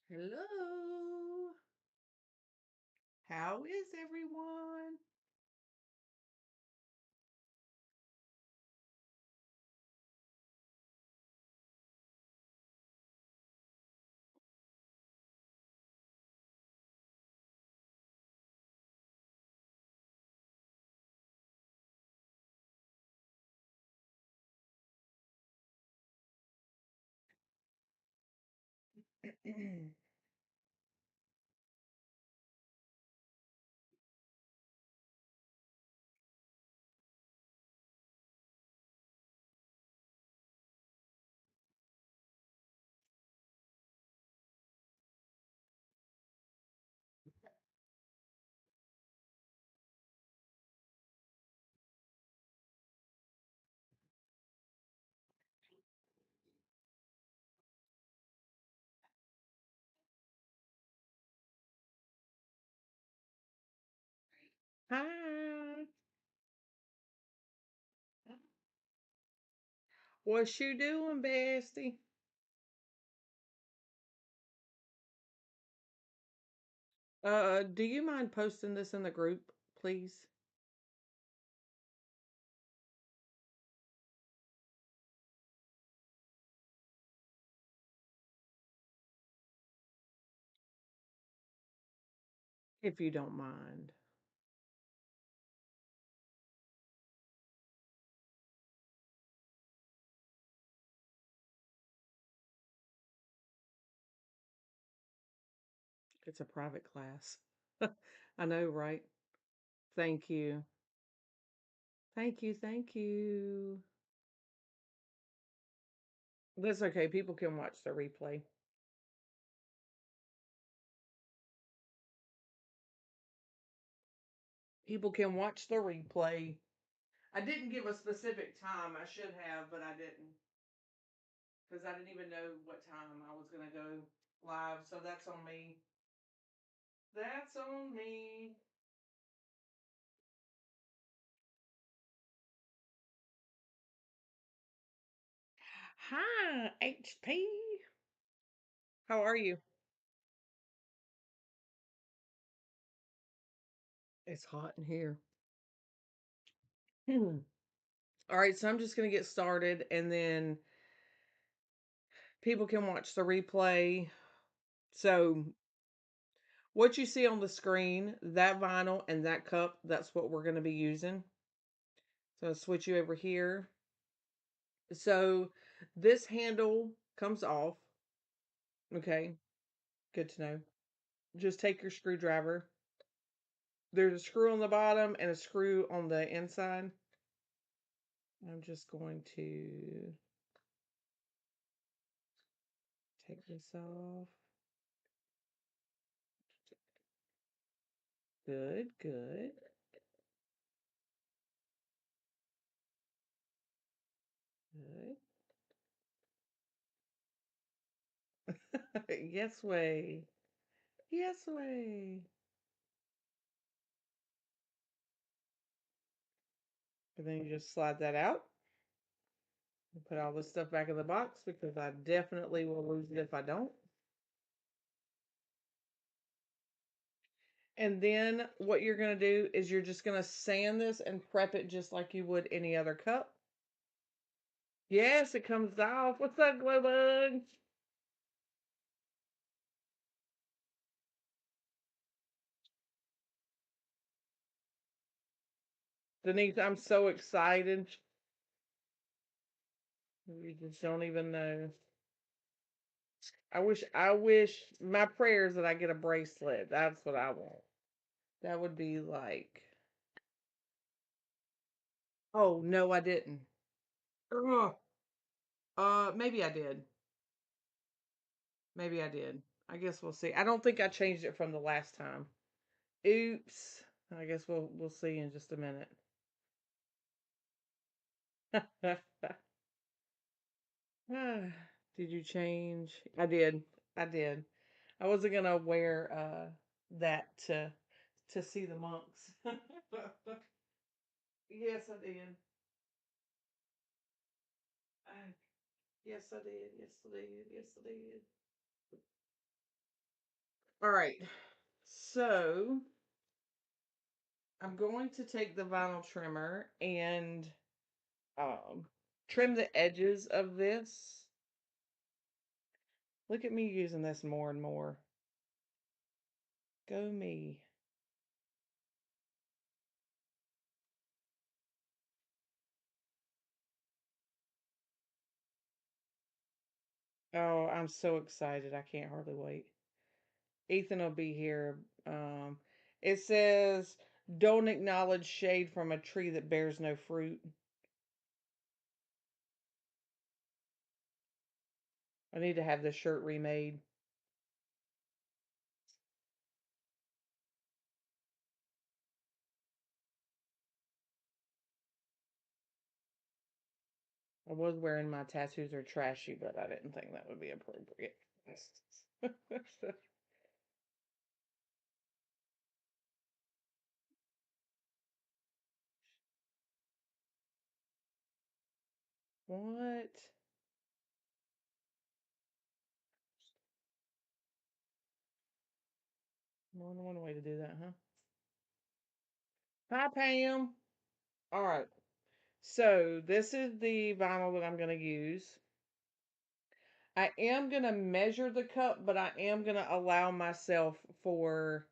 Hello. How is everyone? Hi. What you doing, bestie? Do you mind posting this in the group, please? If you don't mind. It's a private class. I know, right? Thank you. Thank you. Thank you. That's okay. People can watch the replay. People can watch the replay. I didn't give a specific time. I should have, but I didn't. Because I didn't even know what time I was going to go live. So that's on me. That's on me. Hi, HP. How are you? It's hot in here. All right, so I'm just going to get started and then people can watch the replay. So, what you see on the screen, that vinyl and that cup, that's what we're going to be using. So, I'll switch you over here. So, this handle comes off. Okay, good to know. Just take your screwdriver. There's a screw on the bottom and a screw on the inside. I'm just going to take this off. Good, good. Good. Yes way. Yes way. And then you just slide that out and put all this stuff back in the box because I definitely will lose it if I don't. And then what you're going to do is you're just going to sand this and prep it just like you would any other cup. Yes, it comes off. What's up, glow bug? Denise, I'm so excited. You just don't even know. I wish my prayers that I get a bracelet. That's what I want. That would be like, oh no, I didn't. Ugh. Maybe I did. Maybe I did. I guess we'll see. I don't think I changed it from the last time. Oops. I guess we'll see in just a minute. Did you change? I did. I did. I wasn't gonna wear that to see the monks. Yes, I did. Uh, yes, I did. Yes, I did. Yes, I did. All right. So I'm going to take the vinyl trimmer and um, trim the edges of this. Look at me using this more and more. Go me. Oh, I'm so excited. I can't hardly wait. Ethan will be here. Um, it says, don't acknowledge shade from a tree that bears no fruit. I need to have this shirt remade. I was wearing my tattoos are trashy, but I didn't think that would be appropriate. What? More than one way to do that, huh? Hi, Pam. All right. So this is the vinyl that I'm going to use. I am going to measure the cup, but I am going to allow myself for,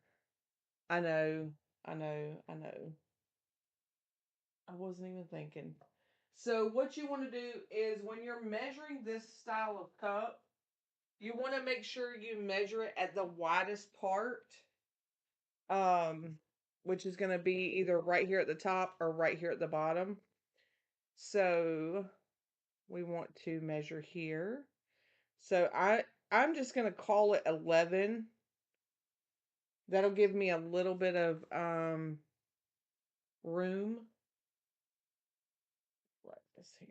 I know, I know. I wasn't even thinking. So what you want to do is when you're measuring this style of cup, you want to make sure you measure it at the widest part, um, which is going to be either right here at the top or right here at the bottom. So we want to measure here. So I'm just going to call it 11. That'll give me a little bit of room. Write this here.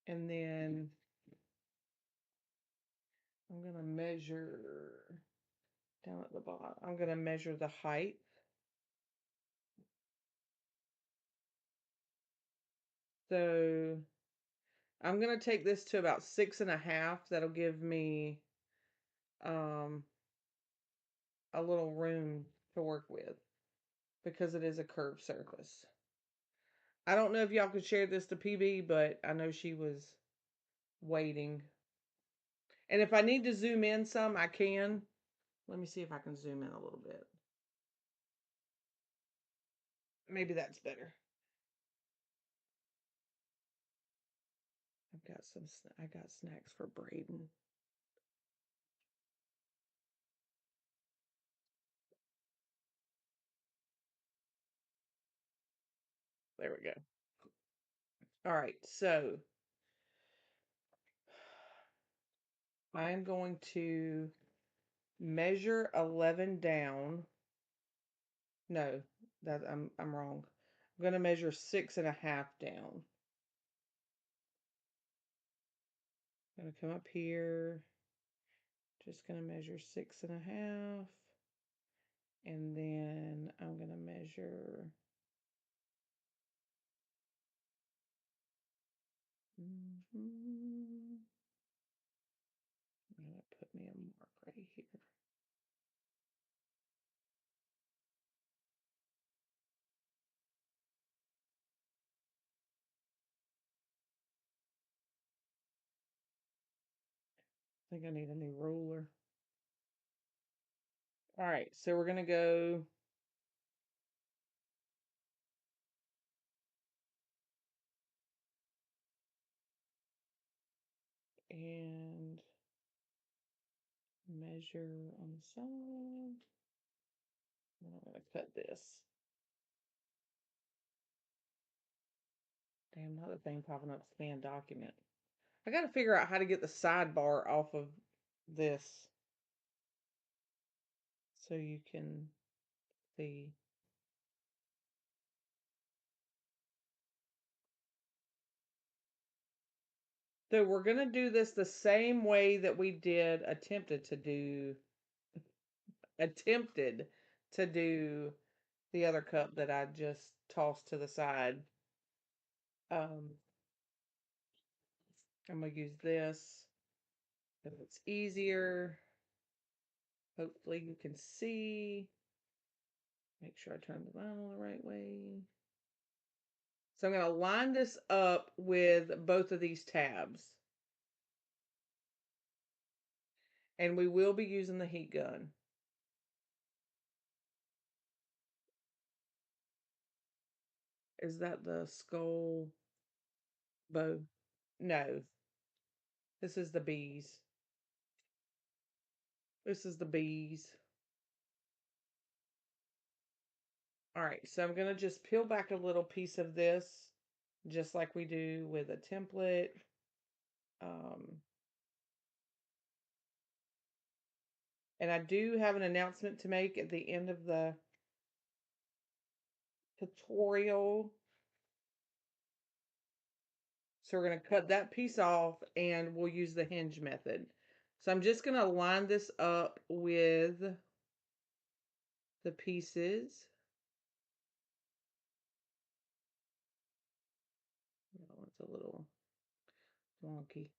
And then I'm going to measure down at the bottom. I'm going to measure the height. So I'm going to take this to about 6.5. That'll give me um, a little room to work with because it is a curved surface. I don't know if y'all could share this to PB, but I know she was waiting. And if I need to zoom in some, I can. Let me see if I can zoom in a little bit. Maybe that's better. I got snacks for Braden. There we go. All right, so I'm going to measure 11 down. No, that I'm wrong. I'm going to measure 6.5 down. I'm going to come up here. Just going to measure 6.5. And then I'm going to measure. I'm going to put me a mark right here. I think I need a new ruler. All right, so we're going to go and measure on the side. And I'm going to cut this. Damn, another thing popping up, scan document. I got to figure out how to get the sidebar off of this so you can see. So we're going to do this the same way that we did attempted to do the other cup that I just tossed to the side. I'm going to use this So it's easier. Hopefully you can see. Make sure I turn the vinyl the right way. So I'm going to line this up with both of these tabs. And we will be using the heat gun. Is that the skull bow? No. This is the bees. This is the bees. All right, so I'm going to just peel back a little piece of this, just like we do with a template. And I do have an announcement to make at the end of the tutorial. So we're going to cut that piece off and we'll use the hinge method. So I'm just going to line this up with the pieces. Oh, it's a little wonky.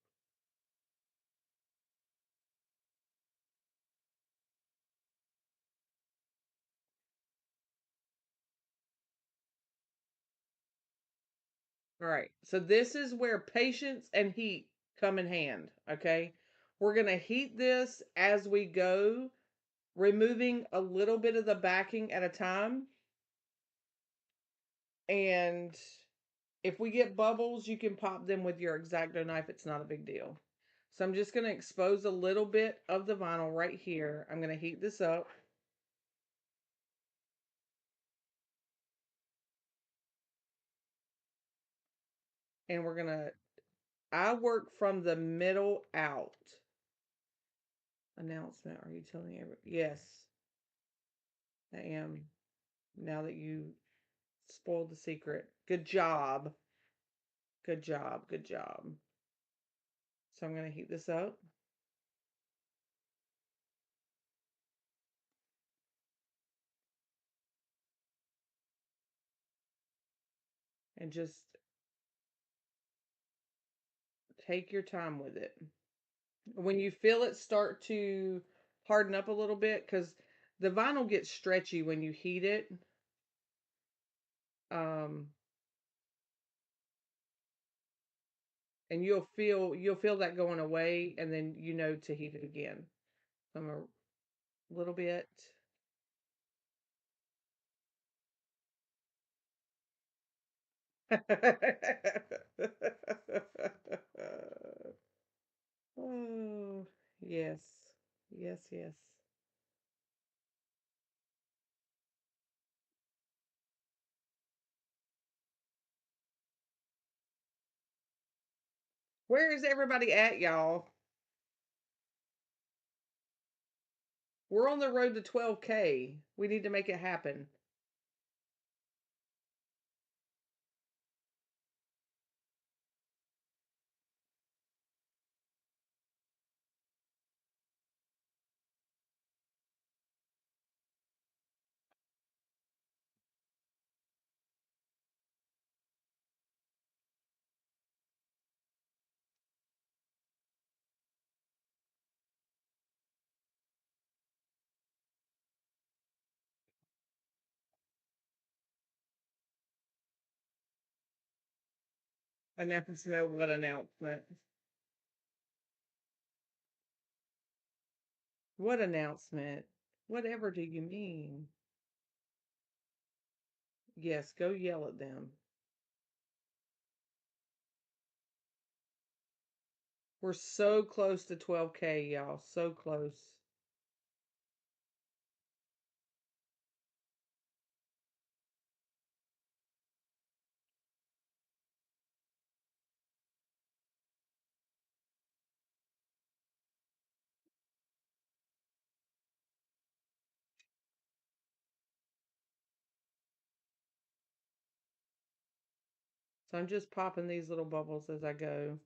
All right, so this is where patience and heat come in hand, okay? We're going to heat this as we go, removing a little bit of the backing at a time. And if we get bubbles, you can pop them with your X-Acto knife. It's not a big deal. So I'm just going to expose a little bit of the vinyl right here. I'm going to heat this up. And we're going to, I work from the middle out. Announcement. Are you telling everyone? Yes, I am. Now that you spoiled the secret. Good job. Good job. Good job. So I'm going to heat this up. And just take your time with it. When you feel it start to harden up a little bit, because the vinyl gets stretchy when you heat it. Um, and you'll feel that going away, and then you know to heat it again. From a little bit. Oh, yes. Yes, yes. Where is everybody at, y'all? We're on the road to 12K. We need to make it happen. Announcement. What announcement? What announcement? Whatever do you mean? Yes, go yell at them. We're so close to 12K, y'all. So close. So I'm just popping these little bubbles as I go.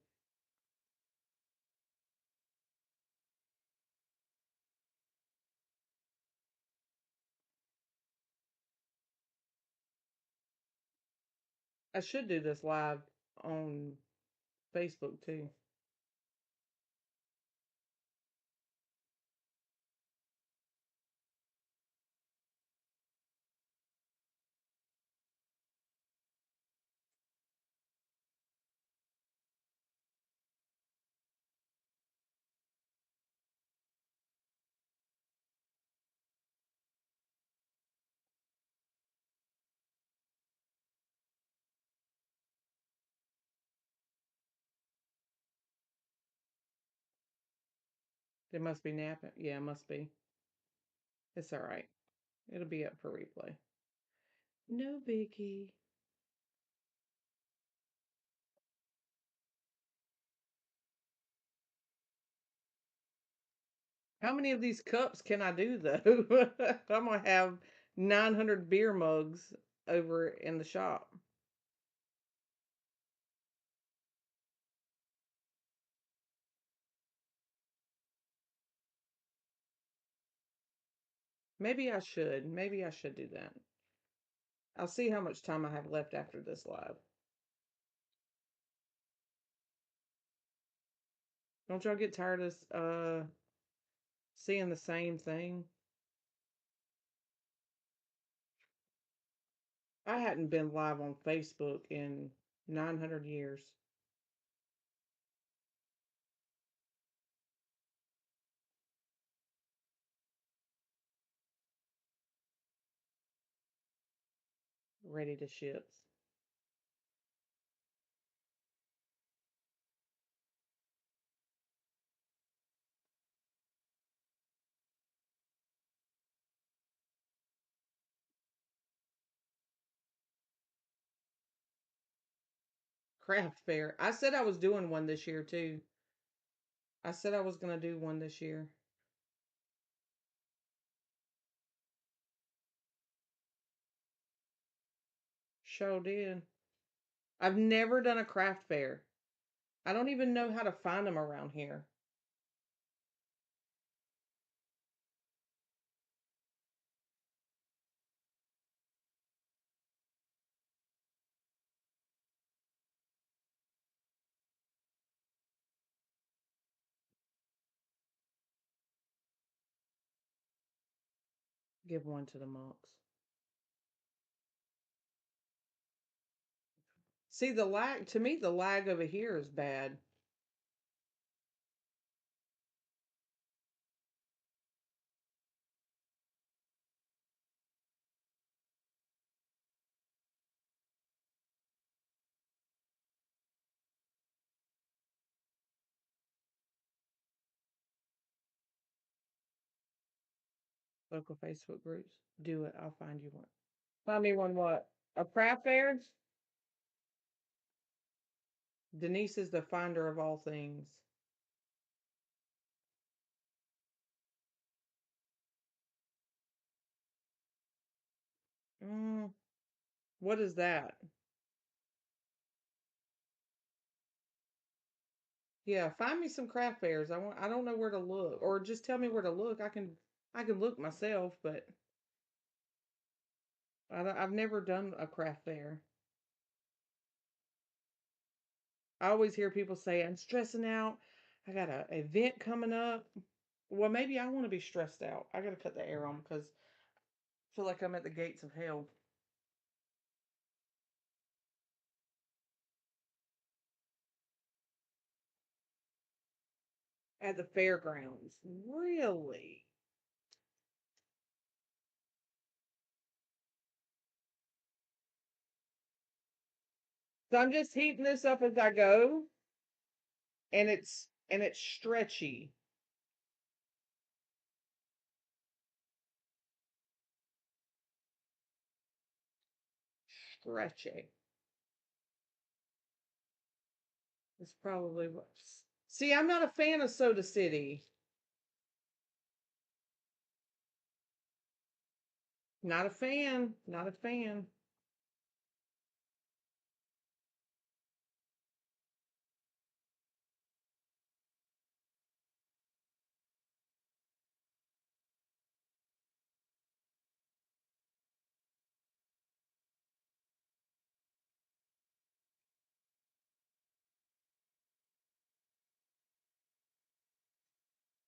I should do this live on Facebook too. They must be napping. Yeah, it must be. It's all right. It'll be up for replay. No biggie. How many of these cups can I do though? I'm gonna have 900 beer mugs over in the shop. Maybe I should. Maybe I should do that. I'll see how much time I have left after this live. Don't y'all get tired of seeing the same thing? I hadn't been live on Facebook in 900 years. Ready to ships. Craft fair. I said I was doing one this year too. I said I was gonna do one this year. Sure did. I've never done a craft fair. I don't even know how to find them around here. Give one to the monks. See, the lag, to me, the lag over here is bad. Local Facebook groups. Do it. I'll find you one. Find me one what? A craft fair? Denise is the finder of all things. Mm, what is that? Yeah, find me some craft fairs. I don't know where to look. Or just tell me where to look. I can look myself, but I've never done a craft fair. I always hear people say, I'm stressing out. I got an event coming up. Well, maybe I want to be stressed out. I got to cut the air on because I feel like I'm at the gates of hell. At the fairgrounds. Really? So I'm just heating this up as I go, and it's stretchy. Stretchy. It's probably what. See, I'm not a fan of Soda City. Not a fan. Not a fan.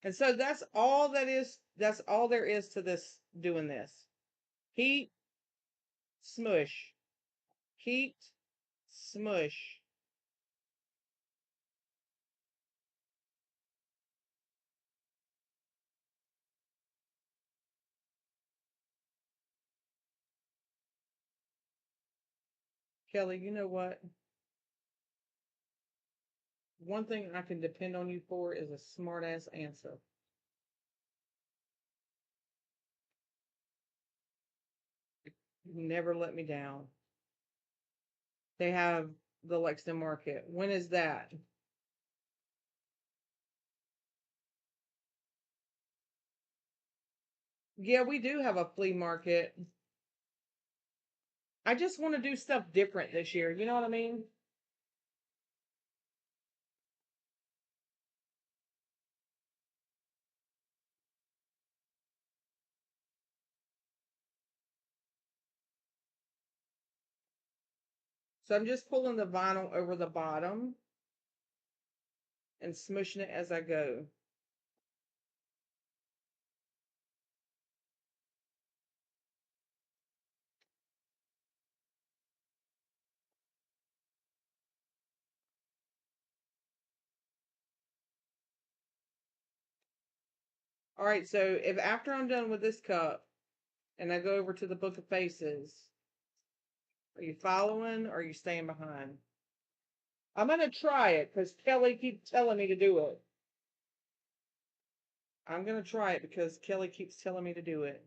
And so that's all there is to this doing this. Heat, smush. Heat, smush. Kelly, you know what? One thing I can depend on you for is a smart ass answer. You never let me down. They have the Lexington Market. When is that? Yeah, we do have a flea market. I just want to do stuff different this year. You know what I mean? So I'm just pulling the vinyl over the bottom and smushing it as I go. All right, so if after I'm done with this cup and I go over to the Book of Faces, are you following or are you staying behind? I'm going to try it because Kelly keeps telling me to do it. I'm going to try it because Kelly keeps telling me to do it.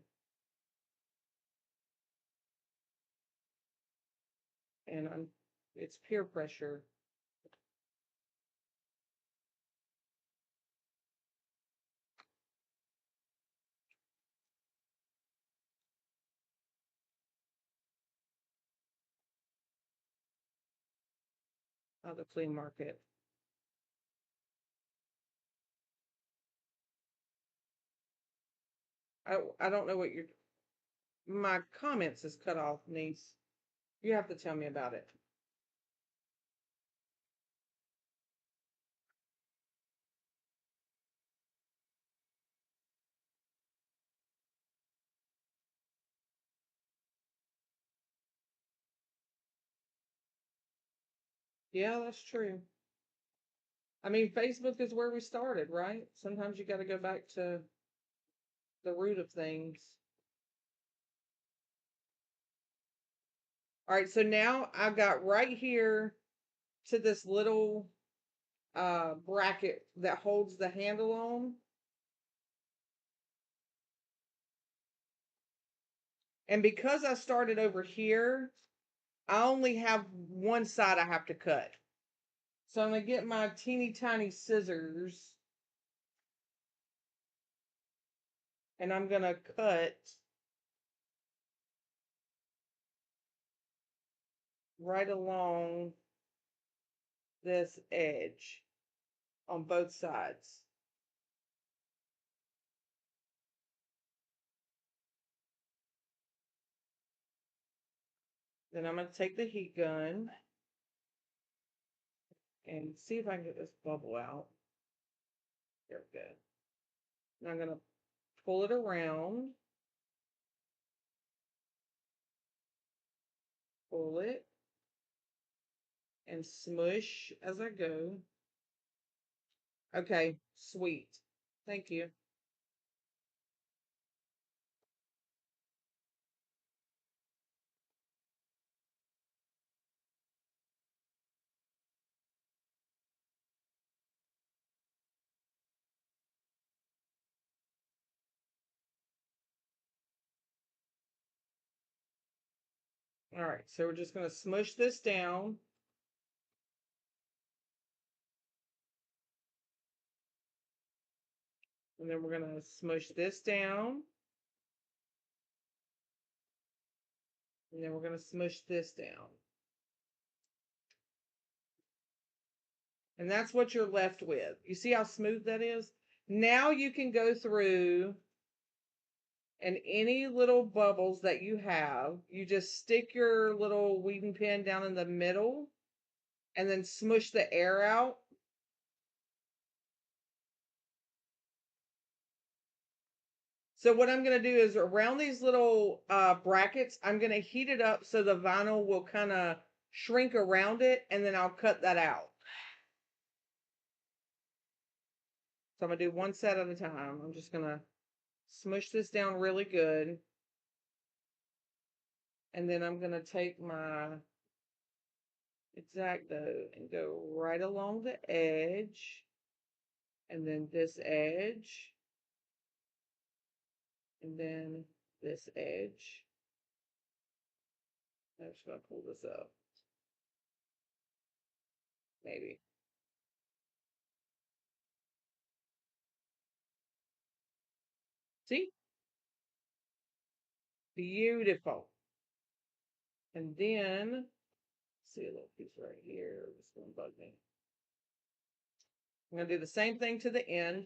And it's peer pressure. The flea market. I don't know what my comments is cut off, niece. You have to tell me about it. Yeah, that's true. I mean, Facebook is where we started, right? Sometimes you got to go back to the root of things. All right, so now I've got right here to this little bracket that holds the handle on. And because I started over here, I only have one side I have to cut. So I'm going to get my teeny tiny scissors and I'm going to cut right along this edge on both sides. Then I'm going to take the heat gun and see if I can get this bubble out. There we go. And I'm going to pull it around, pull it, and smush as I go. Okay, sweet. Thank you. All right, so we're just going to smush this down. And then we're going to smush this down. And then we're going to smush this down. And that's what you're left with. You see how smooth that is? Now you can go through and any little bubbles that you have, you just stick your little weeding pen down in the middle and then smush the air out. So what I'm going to do is around these little brackets, I'm going to heat it up so the vinyl will kind of shrink around it, and then I'll cut that out. So I'm going to do one set at a time. I'm just going to smush this down really good. And then I'm going to take my X-Acto and go right along the edge. And then this edge. And then this edge. I'm just going to pull this up. Maybe. See? Beautiful. And then, see a little piece right here. It's going to bug me. I'm going to do the same thing to the end.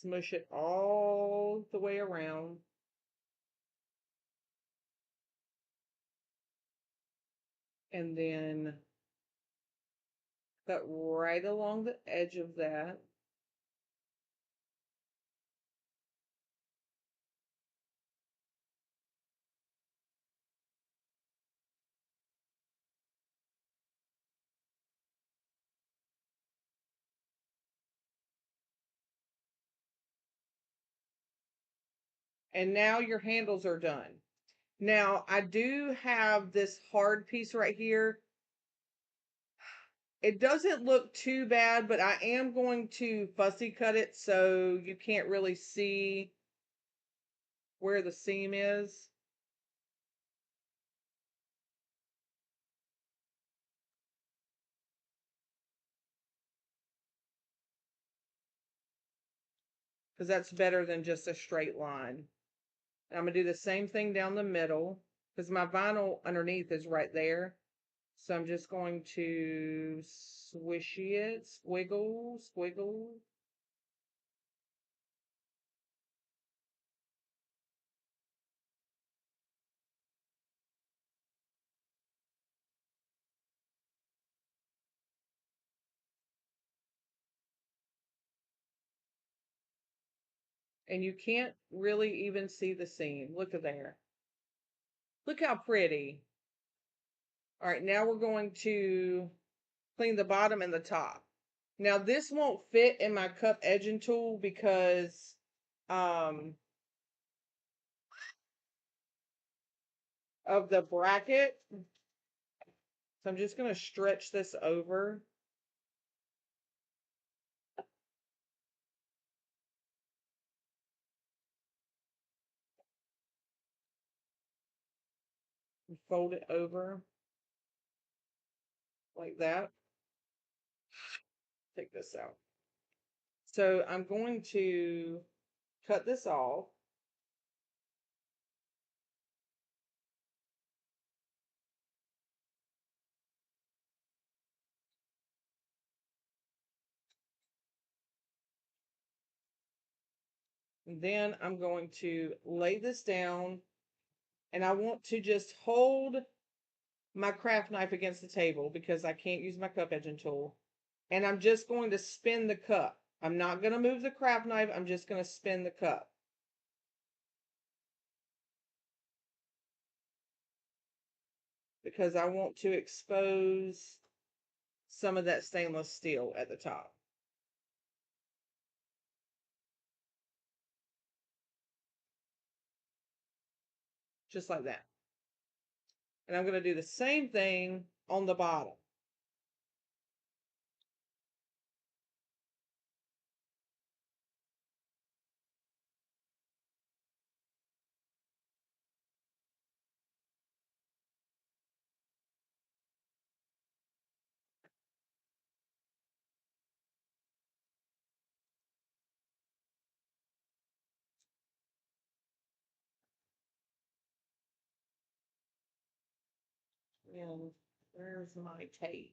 Smush it all the way around. And then cut right along the edge of that. And now your handles are done. Now, I do have this hard piece right here. It doesn't look too bad, but I am going to fussy cut it so you can't really see where the seam is. Because that's better than just a straight line. And I'm going to do the same thing down the middle because my vinyl underneath is right there. So I'm just going to swishy it, squiggle, squiggle. And you can't really even see the seam. Look at there. Look how pretty. All right, now we're going to clean the bottom and the top. Now this won't fit in my cup edging tool because of the bracket. So I'm just going to stretch this over. And fold it over like that. Take this out. So I'm going to cut this off. And then I'm going to lay this down and I want to just hold my craft knife against the table because I can't use my cup edging tool. And I'm just going to spin the cup. I'm not going to move the craft knife. I'm just going to spin the cup. Because I want to expose some of that stainless steel at the top. Just like that. And I'm going to do the same thing on the bottom. And where's my tape?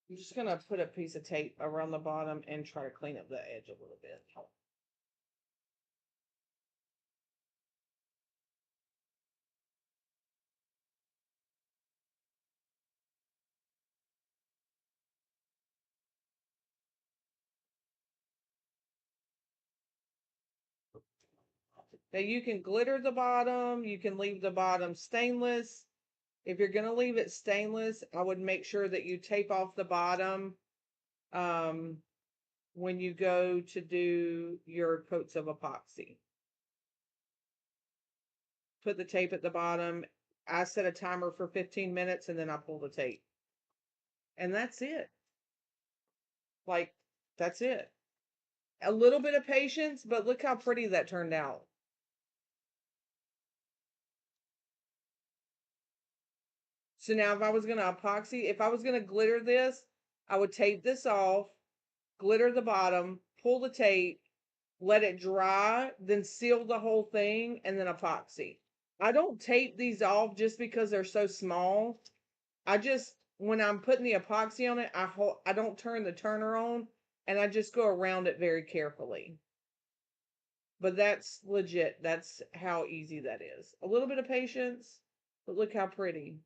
I'm just going to put a piece of tape around the bottom and try to clean up the edge a little bit. Now you can glitter the bottom. You can leave the bottom stainless. If you're going to leave it stainless, I would make sure that you tape off the bottom when you go to do your coats of epoxy. Put the tape at the bottom. I set a timer for 15 minutes and then I pull the tape. And that's it. Like, That's it. A little bit of patience, but look how pretty that turned out. So now if I was going to epoxy, if I was going to glitter this, I would tape this off, glitter the bottom, pull the tape, let it dry, then seal the whole thing, and then epoxy. I don't tape these off just because they're so small. I just, when I'm putting the epoxy on it, I don't turn the turner on, and I just go around it very carefully. But that's legit. That's how easy that is. A little bit of patience, but look how pretty.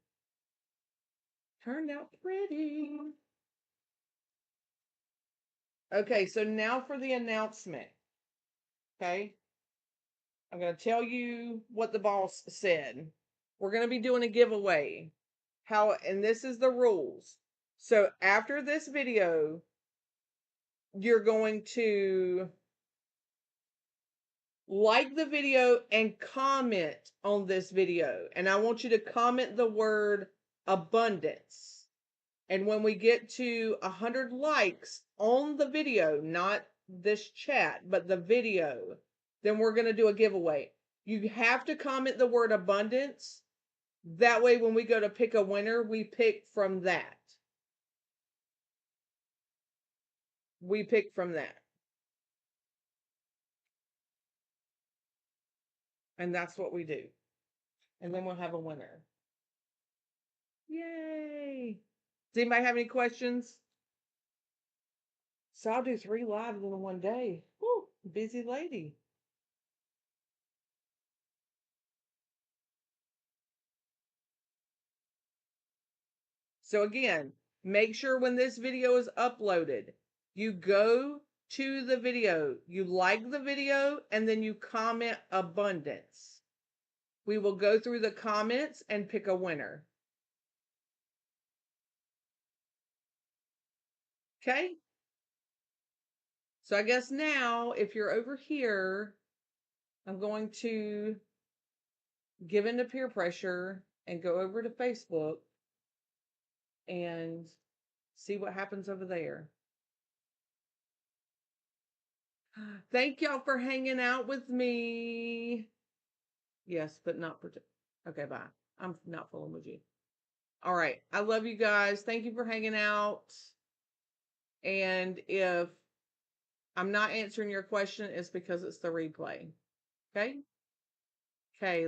Turned out pretty. Okay, so now for the announcement. Okay. I'm going to tell you what the boss said. We're going to be doing a giveaway. And this is the rules. So after this video, you're going to like the video and comment on this video. And I want you to comment the word abundance. And when we get to 100 likes on the video, not this chat, but the video, then we're going to do a giveaway. You have to comment the word abundance. That way, when we go to pick a winner, we pick from that. We pick from that. And that's what we do. And then we'll have a winner. Yay. Does anybody have any questions? So I'll do 3 lives in one day. Woo, busy lady. So again, make sure when this video is uploaded, you go to the video, you like the video, and then you comment abundance. We will go through the comments and pick a winner. Okay? So I guess now, if you're over here, I'm going to give in to peer pressure and go over to Facebook and see what happens over there. Thank y'all for hanging out with me. Yes, but not for. Okay, bye. I'm not fooling with you. All right. I love you guys. Thank you for hanging out. And if I'm not answering your question, it's because it's the replay. Okay? Okay.